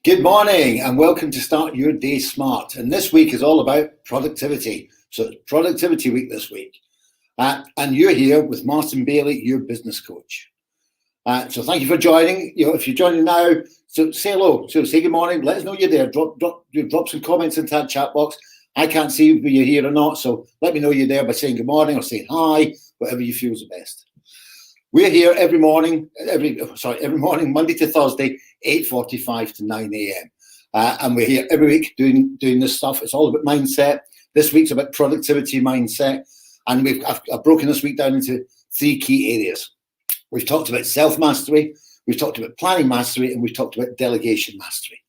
Good morning and welcome to Start Your Day Smart. And this week is all about productivity. So it's productivity week this week. And you're here with Martin Baillie, your business coach. So thank you for joining. If you're joining now, so say hello. So say good morning. Let us know you're there. Drop some comments into that chat box. I can't see whether you're here or not. So let me know you're there by saying good morning or saying hi, whatever you feel is the best. We're here every morning, Monday to Thursday, 8:45 to 9 a.m. And we're here every week doing this stuff. It's all about mindset. This week's about productivity mindset. And I've broken this week down into 3 key areas. We've talked about self-mastery, we've talked about planning mastery, and we've talked about delegation mastery.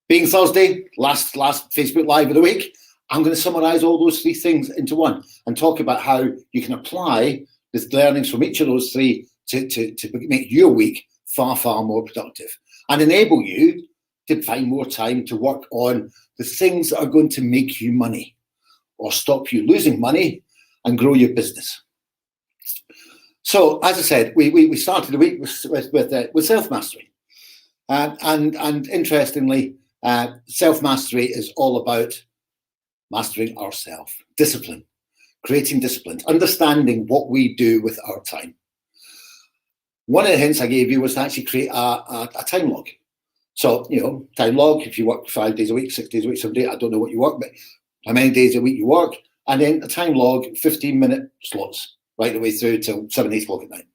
Being Thursday, last Facebook Live of the week, I'm going to summarize all those 3 things into one and talk about how you can apply the learnings from each of those 3 to make your week far, far more productive and enable you to find more time to work on the things that are going to make you money or stop you losing money and grow your business. So, as I said, we started the week with self-mastery. And interestingly, self-mastery is all about mastering ourselves, discipline. Creating discipline, understanding what we do with our time. One of the hints I gave you was to actually create a time log. So, time log, if you work 5 days a week, 6 days a week, 7 days, I don't know what you work, but how many days a week you work, and then a time log, 15-minute slots, right the way through till 7, 8 o'clock at night.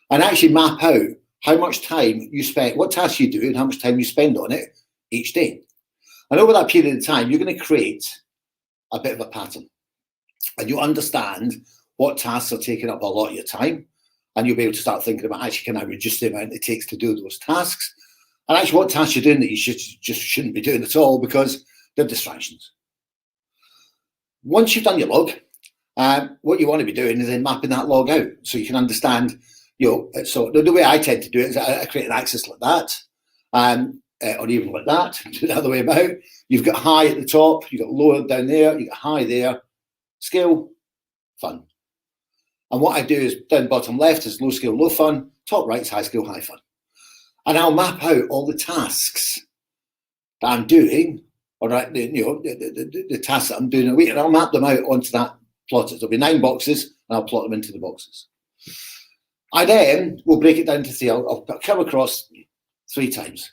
And actually map out how much time you spend, what tasks you do, and how much time you spend on it each day. And over that period of time, you're going to create a bit of a pattern. And you understand what tasks are taking up a lot of your time, and you'll be able to start thinking about, actually, can I reduce the amount it takes to do those tasks? And actually what tasks you're doing that you just shouldn't be doing at all because they're distractions. Once you've done your log, what you want to be doing is then mapping that log out so you can understand, so the way I tend to do it is I create an axis like that, or even like that, do it the other way about. You've got high at the top, you've got low down there, you've got high there, skill, fun. And what I do is down bottom left is low skill, low fun, top right is high skill, high fun. And I'll map out all the tasks that I'm doing, or the tasks that I'm doing a week, and I'll map them out onto that plot. There'll be 9 boxes, and I'll plot them into the boxes. I then will break it down to 3. I'll come across 3 times.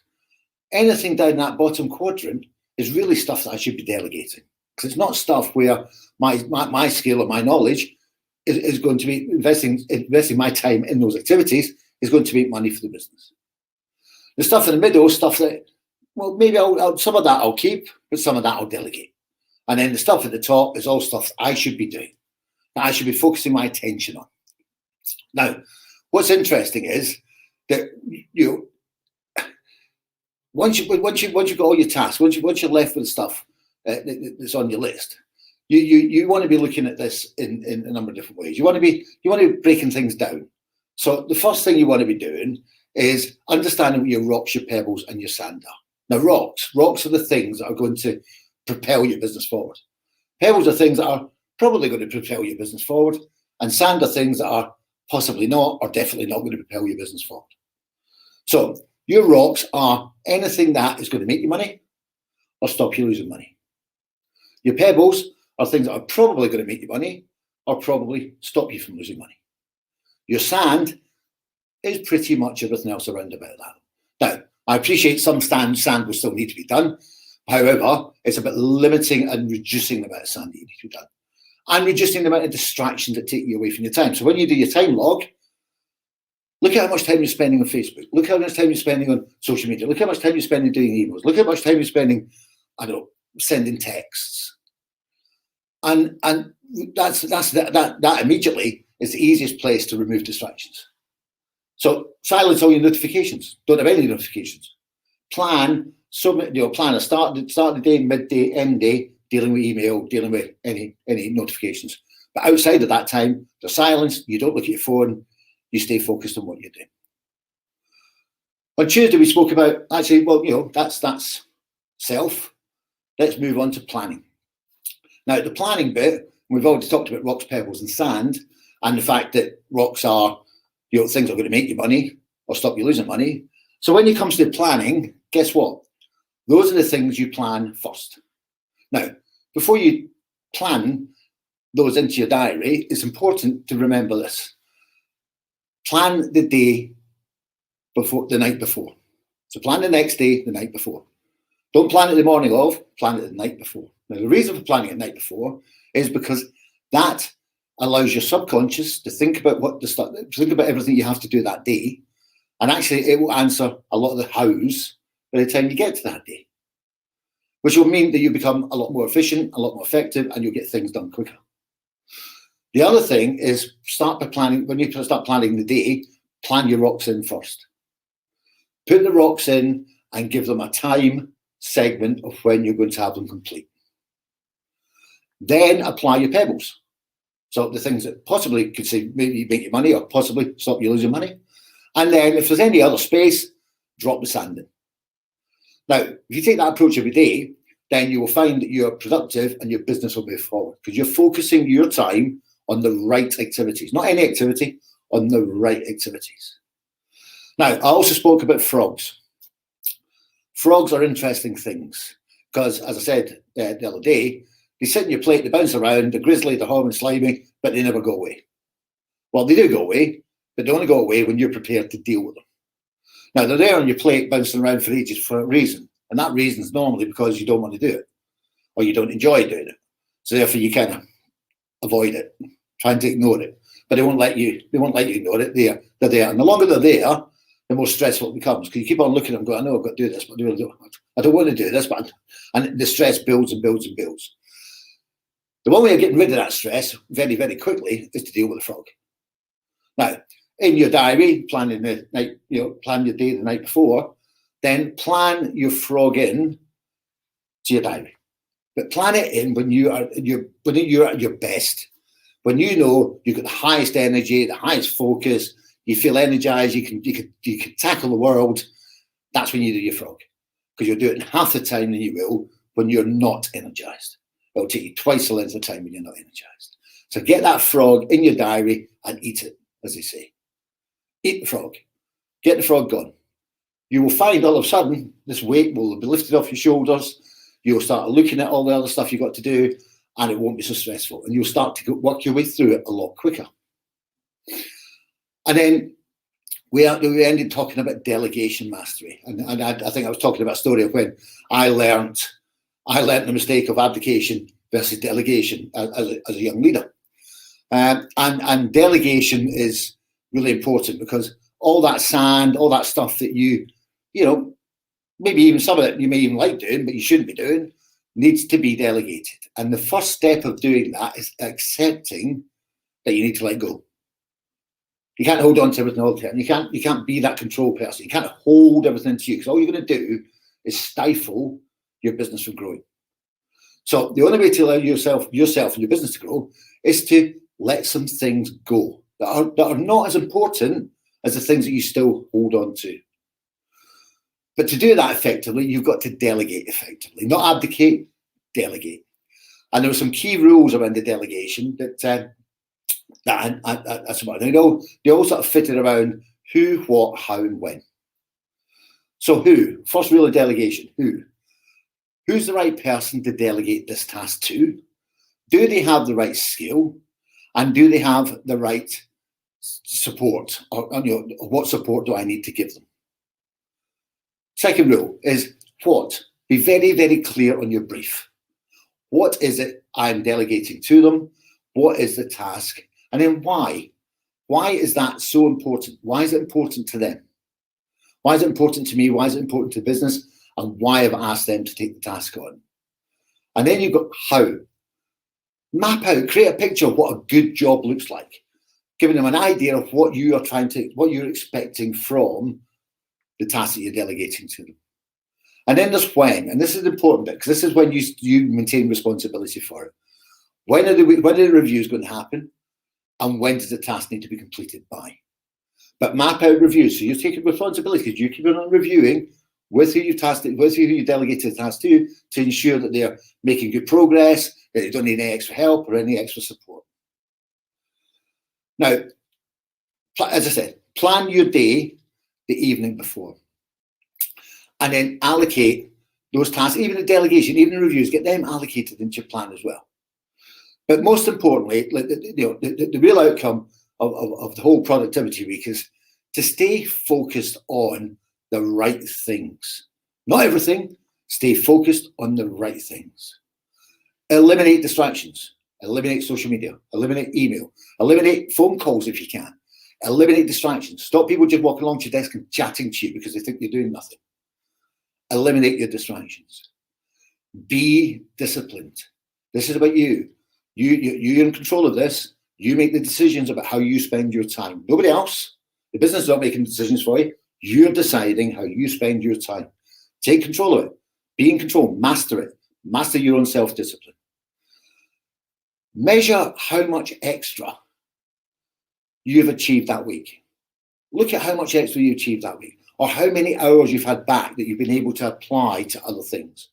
Anything down that bottom quadrant is really stuff that I should be delegating. Because it's not stuff where my skill or my knowledge is going to be investing my time in those activities is going to make money for the business. The stuff in the middle, stuff that, well, maybe some of that I'll keep, but some of that I'll delegate. And then the stuff at the top is all stuff I should be doing, that I should be focusing my attention on. Now, what's interesting is that once you've got all your tasks, once you're left with stuff that's on your list, you want to be looking at this in a number of different ways. You want to be breaking things down. So the first thing you want to be doing is understanding what your rocks, your pebbles, and your sand are. Now, rocks are the things that are going to propel your business forward. Pebbles are things that are probably going to propel your business forward, and sand are things that are possibly not, or definitely not going to propel your business forward. So your rocks are anything that is going to make you money or stop you losing money. Your pebbles are things that are probably going to make you money or probably stop you from losing money. Your sand is pretty much everything else around about that. Now, I appreciate some sand will still need to be done. However, it's about limiting and reducing the amount of sand that you need to be done and reducing the amount of distractions that take you away from your time. So when you do your time log, look at how much time you're spending on Facebook. Look how much time you're spending on social media. Look how much time you're spending doing emails. Look how much time you're spending, sending texts. And that immediately is the easiest place to remove distractions. So silence all your notifications. Don't have any notifications. Plan a start the day, midday, end day, dealing with email, dealing with any notifications. But outside of that time, there's silence. You don't look at your phone. You stay focused on what you're doing. On Tuesday, we spoke about that's self. Let's move on to planning. Now, the planning bit, we've already talked about rocks, pebbles, and sand, and the fact that rocks are things that are going to make you money or stop you losing money. So when it comes to planning, guess what? Those are the things you plan first. Now, before you plan those into your diary, it's important to remember this. Plan the day before, the night before. So plan the next day the night before. Don't plan it the morning of, plan it the night before. Now, the reason for planning it the night before is because that allows your subconscious to think about think about everything you have to do that day. And actually, it will answer a lot of the hows by the time you get to that day, which will mean that you become a lot more efficient, a lot more effective, and you'll get things done quicker. The other thing is start by planning. When you start planning the day, plan your rocks in first. Put the rocks in and give them a time segment of when you're going to have them complete. Then apply your pebbles. So the things that possibly could say maybe make you money or possibly stop you losing money. And then if there's any other space, drop the sand in. Now, if you take that approach every day, then you will find that you're productive and your business will move forward because you're focusing your time on the right activities, not any activity, on the right activities. Now, I also spoke about frogs. Frogs are interesting things because, as I said the other day, they sit in your plate, they bounce around, they're grizzly, they're hard and slimy, but they never go away. Well, they do go away, but they only go away when you're prepared to deal with them. Now, they're there on your plate, bouncing around for ages for a reason. And that reason is normally because you don't want to do it or you don't enjoy doing it. So therefore, you kind of avoid it, trying to ignore it. But they won't let you ignore it. They're there. And the longer they're there, the more stressful it becomes because you keep on looking at them going, I know I've got to do this, but I don't want to do this. And the stress builds and builds and builds. The one way of getting rid of that stress very, very quickly is to deal with the frog. Now, in your diary, planning the night, plan your day the night before, then plan your frog in to your diary. But plan it in when you're at your best, when you know you've got the highest energy, the highest focus, you feel energized, you can tackle the world. That's when you do your frog, because you'll do it in half the time than you will when you're not energized. It'll take you twice the length of time when you're not energized. So get that frog in your diary and eat it, as they say. Eat the frog. Get the frog gone. You will find all of a sudden this weight will be lifted off your shoulders. You'll start looking at all the other stuff you've got to do, and it won't be so stressful. And you'll start to work your way through it a lot quicker. And then we ended talking about delegation mastery. And I think I was talking about a story of when I learned the mistake of abdication versus delegation as a young leader. And delegation is really important because all that sand, all that stuff that you maybe even some of it you may even like doing, but you shouldn't be doing, needs to be delegated. And the first step of doing that is accepting that you need to let go. You can't hold on to everything all the time. You can't be that control person. You can't hold everything to you because all you're going to do is stifle your business from growing. So the only way to allow yourself and your business to grow is to let some things go that are not as important as the things that you still hold on to. But to do that effectively, you've got to delegate effectively, not abdicate, delegate. And there were some key rules around the delegation that that's about. They all sort of fitted around who, what, how, and when. So who? First rule of delegation, who? Who's the right person to delegate this task to? Do they have the right skill? And do they have the right support? Or what support do I need to give them? Second rule is what? Be very, very clear on your brief. What is it I'm delegating to them? What is the task? And then why? Why is that so important? Why is it important to them? Why is it important to me? Why is it important to business? And why have I asked them to take the task on? And then you've got how. Map out, create a picture of what a good job looks like, giving them an idea of what you're expecting from the task that you're delegating to them. And then there's when, and this is the important bit, because this is when you maintain responsibility for it. When are the reviews going to happen? And when does the task need to be completed by? But map out reviews. So you're taking responsibility because you keep on reviewing with who you delegated the task to ensure that they're making good progress, that they don't need any extra help or any extra support. Now, as I said, plan your day the evening before. and then allocate those tasks, even the delegation, even the reviews, get them allocated into your plan as well. But most importantly, the real outcome of the whole productivity week is to stay focused on the right things. Not everything, stay focused on the right things. Eliminate distractions, eliminate social media, eliminate email, eliminate phone calls if you can, eliminate distractions. Stop people just walking along to your desk and chatting to you because they think you're doing nothing. Eliminate your distractions. Be disciplined. This is about you. You're in control of this. You make the decisions about how you spend your time. Nobody else. The business is not making decisions for you. You're deciding how you spend your time. Take control of it. Be in control. Master it. Master your own self-discipline. Measure how much extra you've achieved that week. Look at how much extra you achieved that week, or how many hours you've had back that you've been able to apply to other things.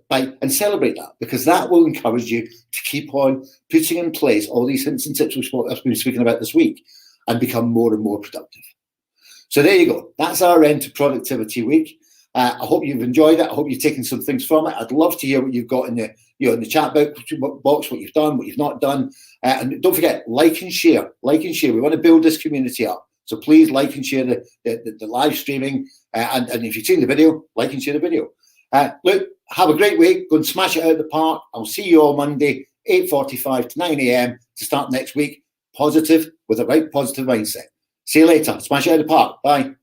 And celebrate that, because that will encourage you to keep on putting in place all these hints and tips we've been speaking about this week and become more and more productive. So there you go. That's our end to Productivity Week. I hope you've enjoyed it. I hope you've taken some things from it. I'd love to hear what you've got in the in the chat box, what you've done, what you've not done. And don't forget, like and share. Like and share. We want to build this community up. So please like and share the live streaming. And if you've seen the video, like and share the video. Look, have a great week. Go and smash it out of the park. I'll see you all Monday, 8:45 to 9 a.m. to start next week. Positive, with a right positive mindset. See you later. Smash it out of the park. Bye.